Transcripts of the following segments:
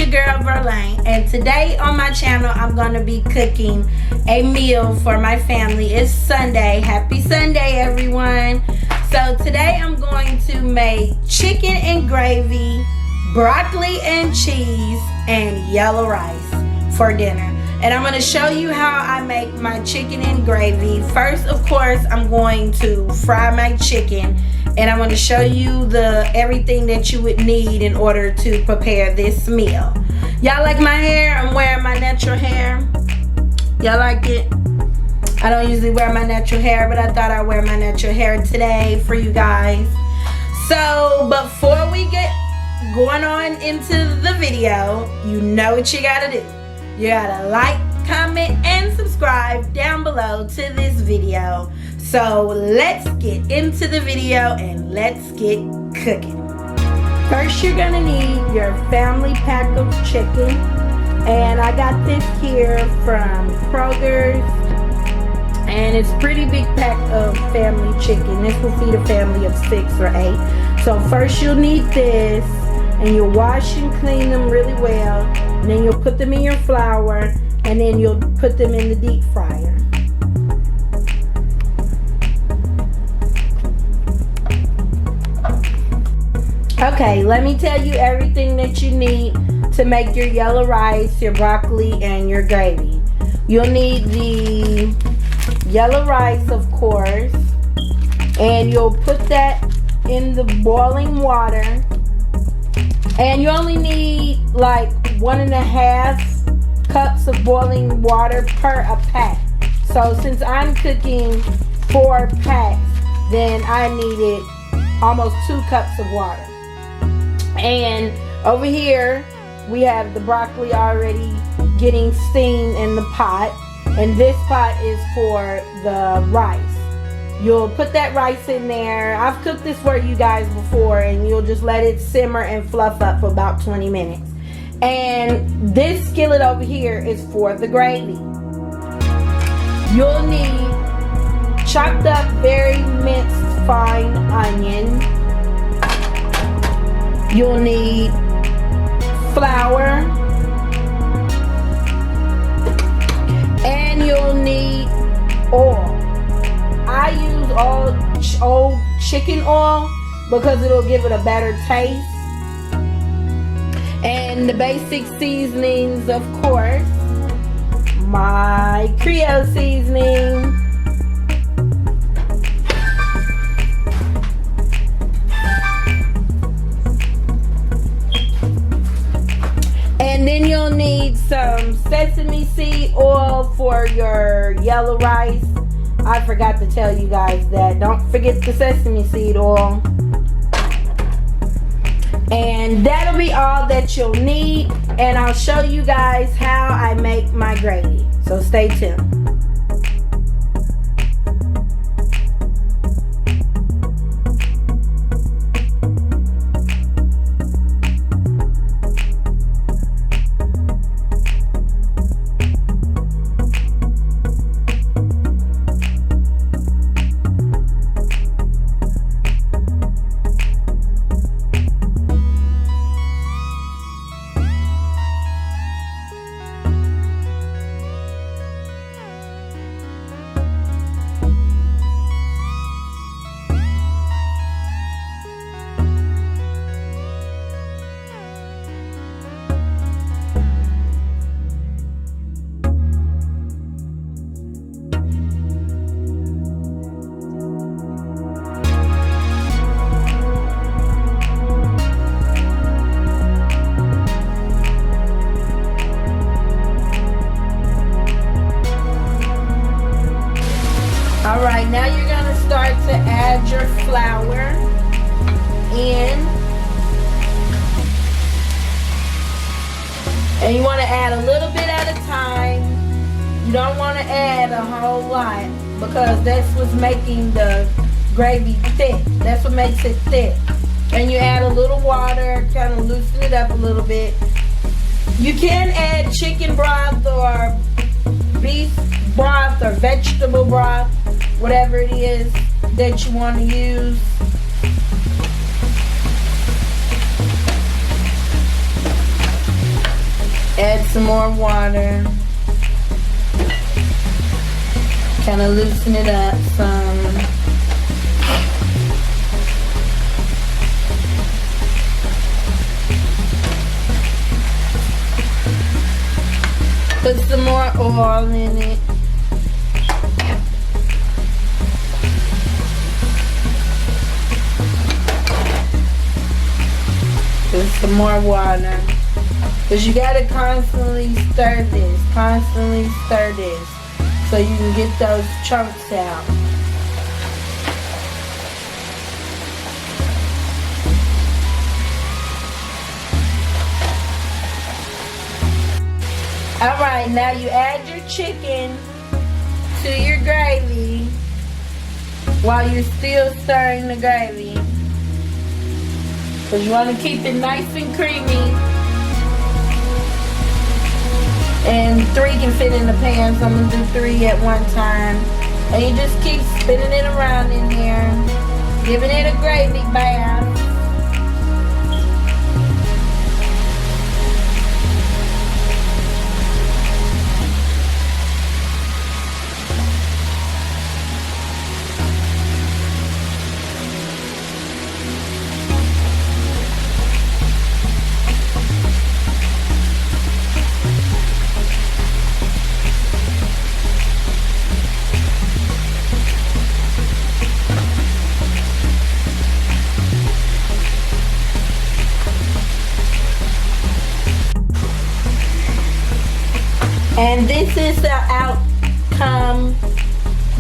your girl Verlaine, and today on my channel I'm going to be cooking a meal for my family. It's Sunday. Happy Sunday, everyone. So today I'm going to make chicken and gravy, broccoli and cheese, and yellow rice for dinner. And I'm going to show you how I make my chicken and gravy. First, of course, I'm going to fry my chicken, and I'm going to show you everything that you would need in order to prepare this meal. Y'all like my hair? I'm wearing my natural hair. Y'all like it? I don't usually wear my natural hair, but I thought I'd wear my natural hair today for you guys. So, before we get going on into the video, you know what you gotta do. You gotta like, comment, and subscribe down below to this video. So let's get into the video and let's get cooking. First, you're gonna need your family pack of chicken. And I got this here from Kroger's. And it's a pretty big pack of family chicken. This will feed a family of 6 or 8. So first you'll need this. And you'll wash and clean them really well. And then you'll put them in your flour. And then you'll put them in the deep fryer. Okay, let me tell you everything that you need to make your yellow rice, your broccoli, and your gravy. You'll need the yellow rice, of course. And you'll put that in the boiling water. And you only need like 1.5 cups of boiling water per a pack. So since I'm cooking 4 packs, then I needed almost 2 cups of water. And over here, we have the broccoli already getting steamed in the pot. And this pot is for the rice. You'll put that rice in there. I've cooked this for you guys before, and you'll just let it simmer and fluff up for about 20 minutes. And this skillet over here is for the gravy. You'll need chopped up, very minced fine onion. You'll need flour. And you'll need oil. I use old chicken oil because it'll give it a better taste. And the basic seasonings, of course, my Creole seasoning, and then you'll need some sesame seed oil for your yellow rice. I forgot to tell you guys that. Don't forget the sesame seed oil. And that'll be all that you'll need. And I'll show you guys how I make my gravy. So stay tuned. Alright, now you're going to start to add your flour in. And you want to add a little bit at a time. You don't want to add a whole lot because that's what's making the gravy thick. That's what makes it thick. And you add a little water, kind of loosen it up a little bit. You can add chicken broth or beef broth or vegetable broth, whatever it is that you want to use. Add some more water. Kind of loosen it up some. Put some more oil in it. Put some more water. Because you gotta constantly stir this. Constantly stir this. So you can get those chunks out. Alright, now you add your chicken to your gravy while you're still stirring the gravy. Because you want to keep it nice and creamy. And 3 can fit in the pan, so I'm going to do 3 at one time. And you just keep spinning it around in there, giving it a gravy bath. And this is the outcome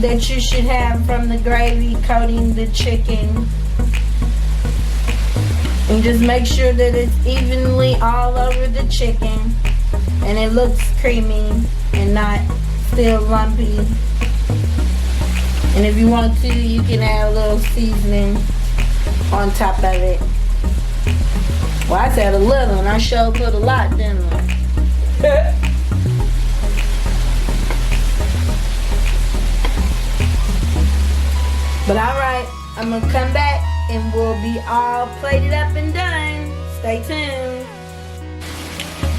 that you should have from the gravy coating the chicken. And just make sure that it's evenly all over the chicken and it looks creamy and not still lumpy. And if you want to, you can add a little seasoning on top of it. Well, I said a little and I sure put a lot, didn't I? But alright, I'm going to come back and we'll be all plated up and done. Stay tuned.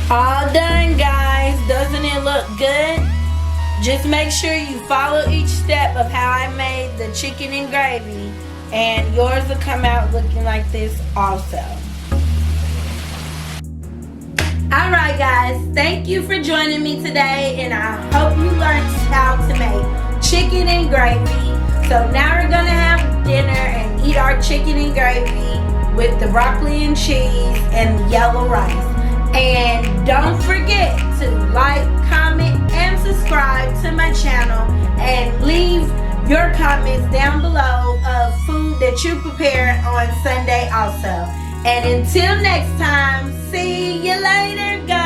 All done, guys. Doesn't it look good? Just make sure you follow each step of how I made the chicken and gravy. And yours will come out looking like this also. Alright guys, thank you for joining me today. And I hope you learned how to make chicken and gravy. So now we're gonna have dinner and eat our chicken and gravy with the broccoli and cheese and the yellow rice. And don't forget to like, comment, and subscribe to my channel and leave your comments down below of food that you prepare on Sunday also. And until next time, see you later, guys.